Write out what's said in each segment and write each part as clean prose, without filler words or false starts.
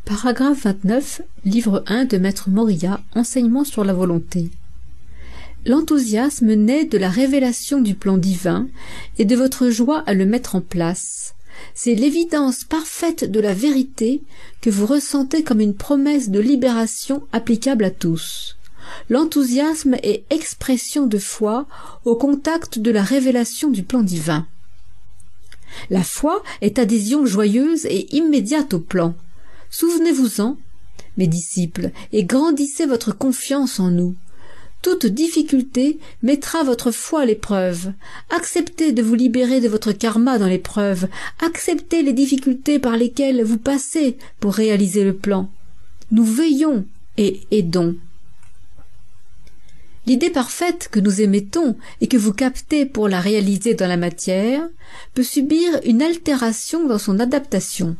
Paragraphe 29, livre 1 de Maître Morilla, Enseignement sur la volonté. L'enthousiasme naît de la révélation du plan divin et de votre joie à le mettre en place. C'est l'évidence parfaite de la vérité que vous ressentez comme une promesse de libération applicable à tous. L'enthousiasme est expression de foi au contact de la révélation du plan divin. La foi est adhésion joyeuse et immédiate au plan. Souvenez-vous-en, mes disciples, et grandissez votre confiance en nous. Toute difficulté mettra votre foi à l'épreuve. Acceptez de vous libérer de votre karma dans l'épreuve. Acceptez les difficultés par lesquelles vous passez pour réaliser le plan. Nous veillons et aidons. L'idée parfaite que nous émettons et que vous captez pour la réaliser dans la matière peut subir une altération dans son adaptation.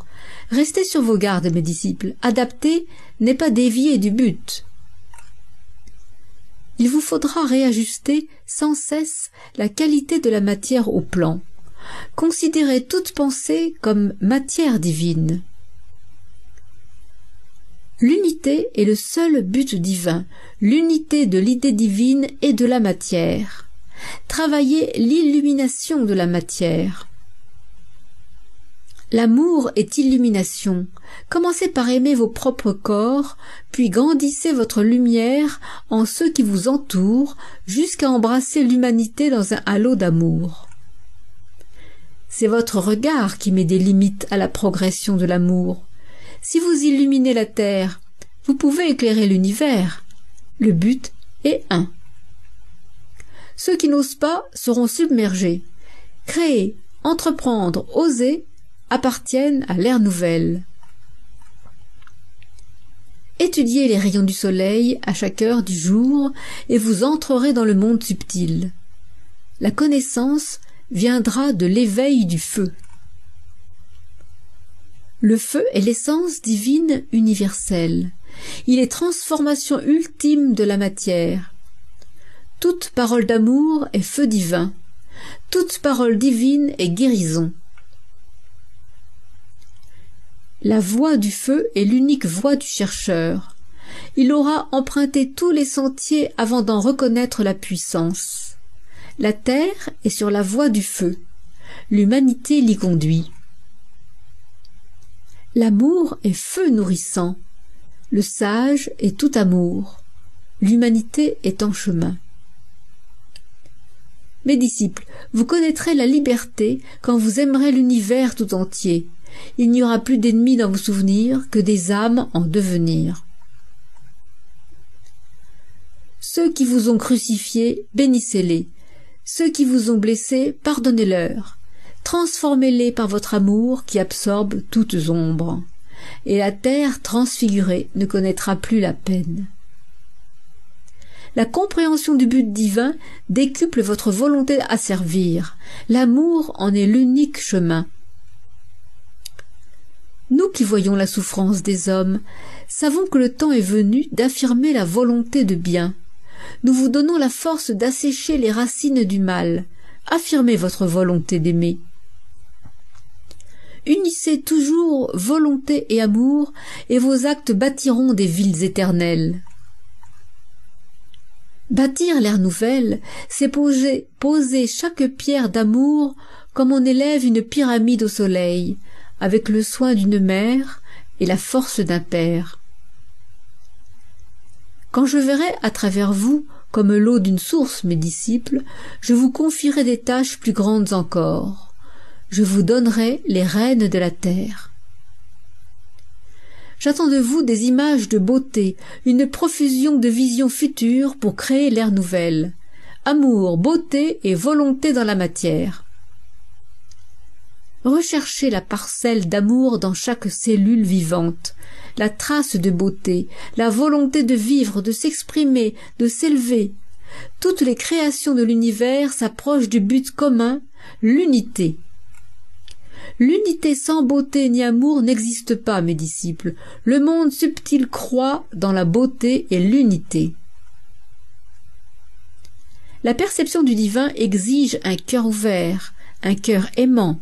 Restez sur vos gardes, mes disciples. Adapter n'est pas dévier du but. Il vous faudra réajuster sans cesse la qualité de la matière au plan. Considérez toute pensée comme matière divine. L'unité est le seul but divin, l'unité de l'idée divine et de la matière. Travaillez l'illumination de la matière. L'amour est illumination. Commencez par aimer vos propres corps, puis grandissez votre lumière en ceux qui vous entourent, jusqu'à embrasser l'humanité dans un halo d'amour. C'est votre regard qui met des limites à la progression de l'amour. Si vous illuminez la terre, vous pouvez éclairer l'univers. Le but est un. Ceux qui n'osent pas seront submergés. Créer, entreprendre, oser appartiennent à l'ère nouvelle. Étudiez les rayons du soleil à chaque heure du jour et vous entrerez dans le monde subtil. La connaissance viendra de l'éveil du feu. Le feu est l'essence divine universelle. Il est transformation ultime de la matière. Toute parole d'amour est feu divin. Toute parole divine est guérison. La voie du feu est l'unique voie du chercheur. Il aura emprunté tous les sentiers avant d'en reconnaître la puissance. La terre est sur la voie du feu. L'humanité l'y conduit. L'amour est feu nourrissant. Le sage est tout amour. L'humanité est en chemin. Mes disciples, vous connaîtrez la liberté quand vous aimerez l'univers tout entier. Il n'y aura plus d'ennemis dans vos souvenirs que des âmes en devenir. Ceux qui vous ont crucifiés, bénissez-les. Ceux qui vous ont blessés, pardonnez-leur. Transformez-les par votre amour qui absorbe toutes ombres. Et la terre transfigurée ne connaîtra plus la peine. La compréhension du but divin décuple votre volonté à servir. L'amour en est l'unique chemin. Nous qui voyons la souffrance des hommes, savons que le temps est venu d'affirmer la volonté de bien. Nous vous donnons la force d'assécher les racines du mal. Affirmez votre volonté d'aimer. Unissez toujours volonté et amour, et vos actes bâtiront des villes éternelles. Bâtir l'ère nouvelle, c'est poser chaque pierre d'amour comme on élève une pyramide au soleil, avec le soin d'une mère et la force d'un père. Quand je verrai à travers vous comme l'eau d'une source, mes disciples, je vous confierai des tâches plus grandes encore. Je vous donnerai les rênes de la terre. J'attends de vous des images de beauté, une profusion de visions futures pour créer l'ère nouvelle. Amour, beauté et volonté dans la matière. Recherchez la parcelle d'amour dans chaque cellule vivante, la trace de beauté, la volonté de vivre, de s'exprimer, de s'élever. Toutes les créations de l'univers s'approchent du but commun, l'unité. L'unité sans beauté ni amour n'existe pas, mes disciples. Le monde subtil croit dans la beauté et l'unité. La perception du divin exige un cœur ouvert, un cœur aimant.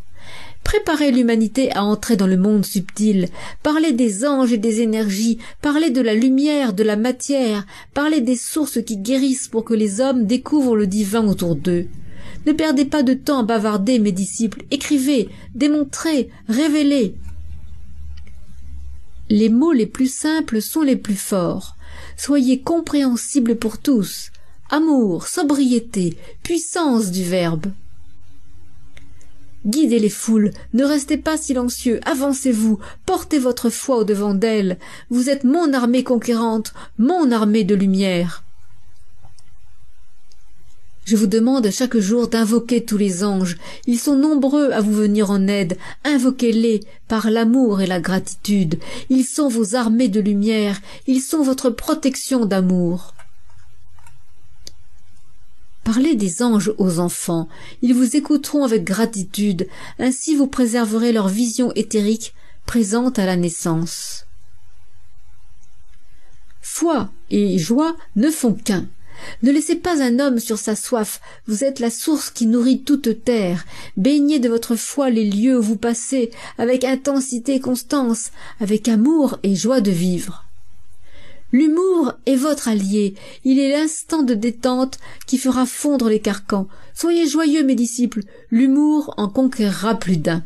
Préparez l'humanité à entrer dans le monde subtil. Parlez des anges et des énergies. Parlez de la lumière, de la matière. Parlez des sources qui guérissent pour que les hommes découvrent le divin autour d'eux. Ne perdez pas de temps à bavarder, mes disciples. Écrivez, démontrez, révélez. Les mots les plus simples sont les plus forts. Soyez compréhensibles pour tous. Amour, sobriété, puissance du verbe. Guidez les foules, ne restez pas silencieux, avancez-vous, portez votre foi au-devant d'elles. Vous êtes mon armée conquérante, mon armée de lumière. Je vous demande chaque jour d'invoquer tous les anges. Ils sont nombreux à vous venir en aide. Invoquez-les par l'amour et la gratitude. Ils sont vos armées de lumière. Ils sont votre protection d'amour. Parlez des anges aux enfants. Ils vous écouteront avec gratitude. Ainsi vous préserverez leur vision éthérique présente à la naissance. Foi et joie ne font qu'un. Ne laissez pas un homme sur sa soif, vous êtes la source qui nourrit toute terre. Baignez de votre foi les lieux où vous passez, avec intensité et constance, avec amour et joie de vivre. L'humour est votre allié, il est l'instant de détente qui fera fondre les carcans. Soyez joyeux, mes disciples, l'humour en conquérera plus d'un.